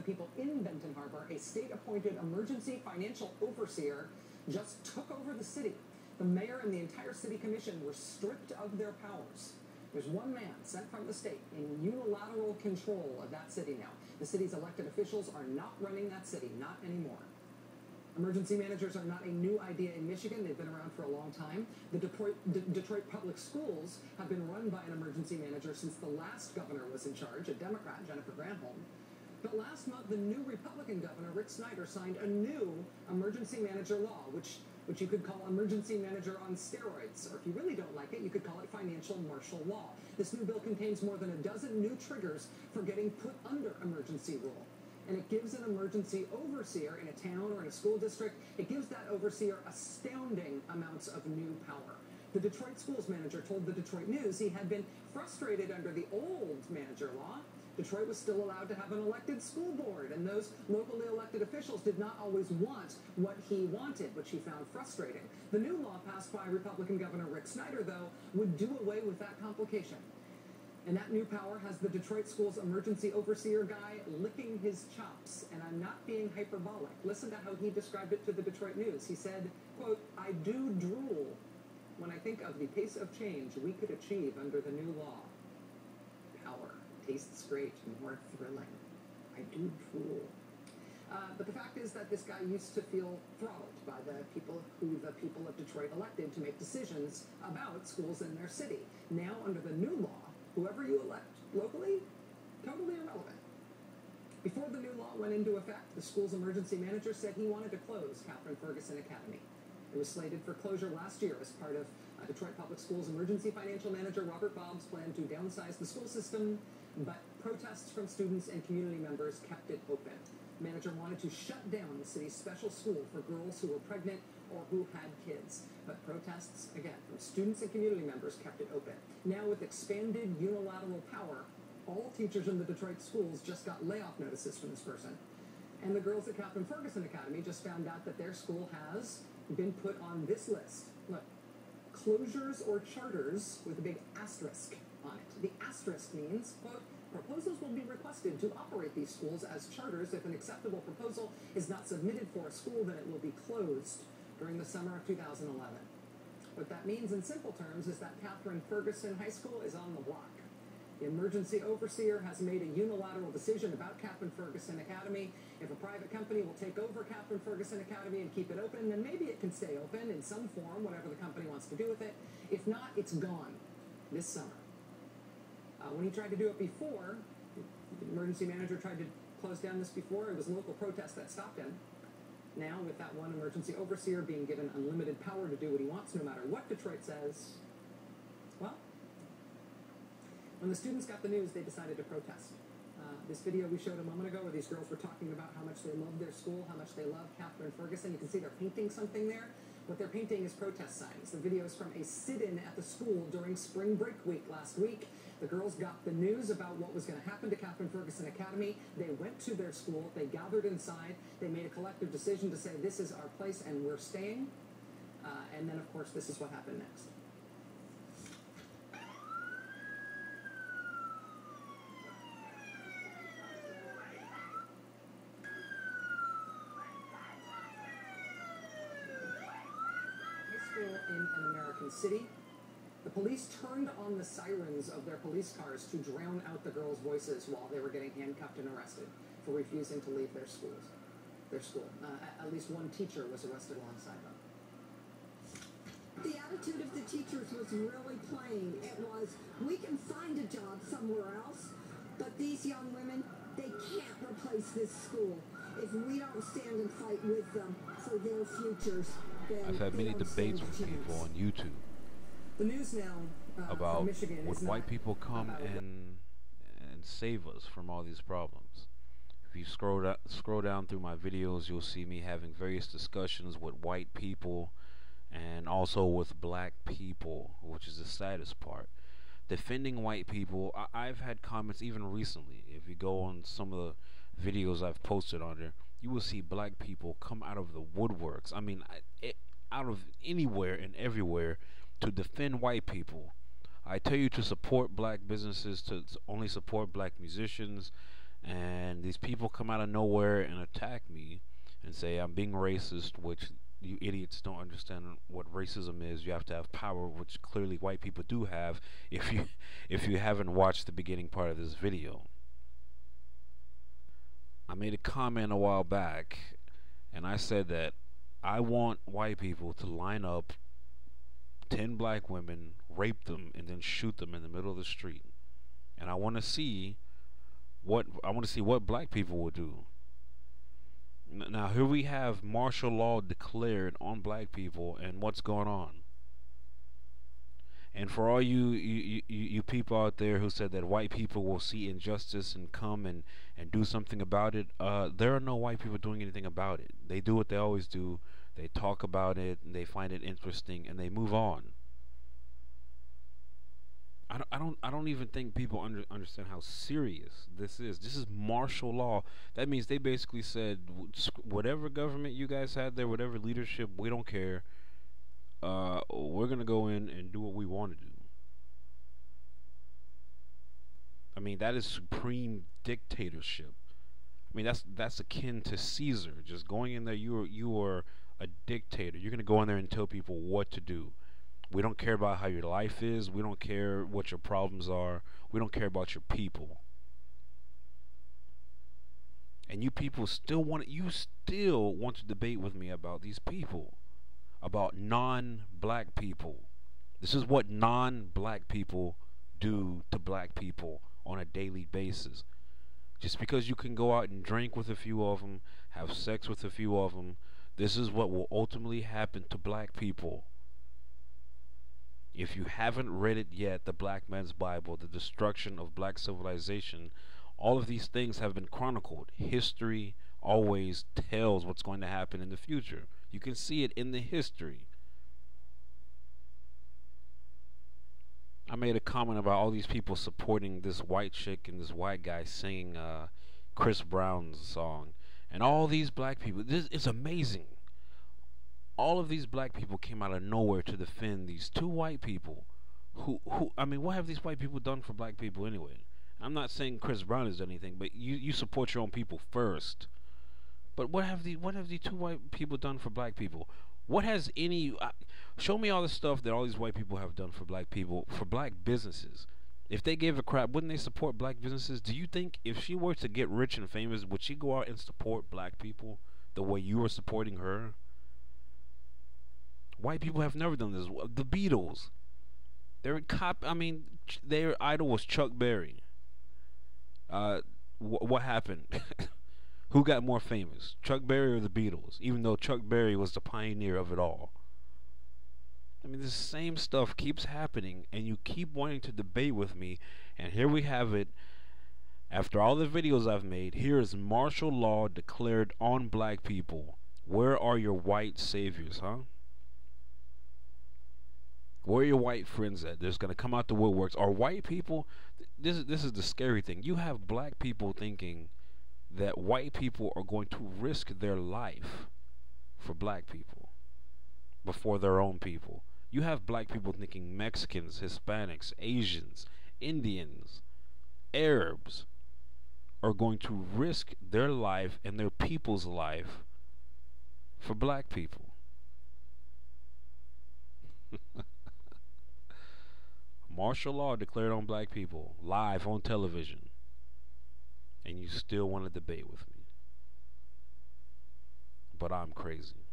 people in Benton Harbor, a state-appointed emergency financial overseer just took over the city. The mayor and the entire city commission were stripped of their powers. There's one man sent from the state in unilateral control of that city now. The city's elected officials are not running that city, not anymore. Emergency managers are not a new idea in Michigan. They've been around for a long time. The Detroit Public Schools have been run by an emergency manager since the last governor was in charge, a Democrat, Jennifer Granholm. But last month, the new Republican governor, Rick Snyder, signed a new emergency manager law, which you could call emergency manager on steroids. Or if you really don't like it, you could call it financial martial law. This new bill contains more than a dozen new triggers for getting put under emergency rule. And it gives an emergency overseer in a town or in a school district, it gives that overseer astounding amounts of new power. The Detroit schools manager told the Detroit News he had been frustrated under the old manager law. Detroit was still allowed to have an elected school board, and those locally elected officials did not always want what he wanted, which he found frustrating. The new law passed by Republican Governor Rick Snyder, though, would do away with that complication. And that new power has the Detroit schools emergency overseer guy licking his chops. And I'm not being hyperbolic. Listen to how he described it to the Detroit News. He said, quote, "I do drool when I think of the pace of change we could achieve under the new law. Power. Tastes great. More thrilling. I do drool." But the fact is that this guy used to feel throttled by the people who the people of Detroit elected to make decisions about schools in their city. Now, under the new law, whoever you elect locally, totally irrelevant. Before the new law went into effect, the school's emergency manager said he wanted to close Catherine Ferguson Academy. It was slated for closure last year as part of Detroit Public Schools emergency financial manager Robert Bob's plan to downsize the school system, but protests from students and community members kept it open. The manager wanted to shut down the city's special school for girls who were pregnant or who had kids. But protests, again, from students and community members kept it open. Now, with expanded unilateral power, all teachers in the Detroit schools just got layoff notices from this person. And the girls at Catherine Ferguson Academy just found out that their school has been put on this list. Look, closures or charters with a big asterisk on it. The asterisk means, quote, proposals will be requested to operate these schools as charters. If an acceptable proposal is not submitted for a school, then it will be closed during the summer of 2011. What that means in simple terms is that Catherine Ferguson High School is on the block. The emergency overseer has made a unilateral decision about Catherine Ferguson Academy. If a private company will take over Catherine Ferguson Academy and keep it open, then maybe it can stay open in some form, whatever the company wants to do with it. If not, it's gone this summer. When he tried to do it before, the emergency manager tried to close down this before, it was local protest that stopped him. Now, with that one emergency overseer being given unlimited power to do what he wants, no matter what Detroit says, well, when the students got the news, they decided to protest. This video we showed a moment ago where these girls were talking about how much they love their school, how much they love Catherine Ferguson. You can see they're painting something there. What they're painting is protest signs. The video is from a sit-in at the school during spring break week last week. The girls got the news about what was going to happen to Catherine Ferguson Academy. They went to their school. They gathered inside. They made a collective decision to say, this is our place and we're staying. And then, of course, this is what happened next. In an American city, the police turned on the sirens of their police cars to drown out the girls' voices while they were getting handcuffed and arrested for refusing to leave their school. At least one teacher was arrested alongside them. The attitude of the teachers was really plain. It was, we can find a job somewhere else, but these young women, they can't replace this school. If we don't stand and fight with them for their futures, then I've had many debates with people on YouTube the news now about Michigan would white people come and save us from all these problems. If you scroll down through my videos, you'll see me having various discussions with white people and also with black people, which is the saddest part. Defending white people, I've had comments even recently. If you go on some of the videos I've posted on there, you will see black people come out of the woodworks. I mean, out of anywhere and everywhere to defend white people. I tell you to support black businesses, to only support black musicians and these people come out of nowhere and attack me and say I'm being racist, which you idiots don't understand what racism is. You have to have power, which clearly white people do have. If you haven't watched the beginning part of this video, I made a comment a while back, and I said that I want white people to line up 10 black women, rape them, and then shoot them in the middle of the street. And I want to see what black people will do. Now here we have martial law declared on black people, and what's going on. And for all you people out there who said that white people will see injustice and come and do something about it, there are no white people doing anything about it. They do what they always do. They talk about it, and they find it interesting, and they move on. I don't even think people understand how serious this is. This is martial law. That means they basically said, whatever government you guys had there, whatever leadership, we don't care. We're gonna go in and do what we want to do. I mean, that is supreme dictatorship. I mean, that's akin to Caesar. Just going in there, you are a dictator. You're gonna go in there and tell people what to do. We don't care about how your life is. We don't care what your problems are. We don't care about your people. And you people still want to debate with me about these people, about non-black people. This is what non-black people do to black people on a daily basis. Just because you can go out and drink with a few of them, have sex with a few of them, this is what will ultimately happen to black people. If you haven't read it yet, The Black Man's Bible, The Destruction of Black Civilization, all of these things have been chronicled. History always tells what's going to happen in the future. You can see it in the history. I made a comment about all these people supporting this white chick and this white guy singing Chris Brown's song. And all these black people, this is amazing. All of these black people came out of nowhere to defend these two white people who I mean, what have these white people done for black people anyway? I'm not saying Chris Brown has done anything, but you support your own people first. But what have the two white people done for black people? What has any show me all the stuff that all these white people have done for black people, for black businesses. If they gave a crap, wouldn't they support black businesses? Do you think if she were to get rich and famous, would she go out and support black people the way you are supporting her? White people have never done this. The Beatles, their idol was Chuck Berry. What happened? Who got more famous, Chuck Berry or the Beatles? Even though Chuck Berry was the pioneer of it all. I mean, this same stuff keeps happening, and you keep wanting to debate with me. And here we have it. After all the videos I've made, here is martial law declared on black people. Where are your white saviors, huh? Where are your white friends at? There's going to come out the woodworks. Are white people... This is the scary thing. You have black people thinking that white people are going to risk their life for black people before their own people. You have black people thinking Mexicans, Hispanics, Asians, Indians, Arabs are going to risk their life and their people's life for black people. Martial law declared on black people, live on television, and you still want to debate with me. But I'm crazy.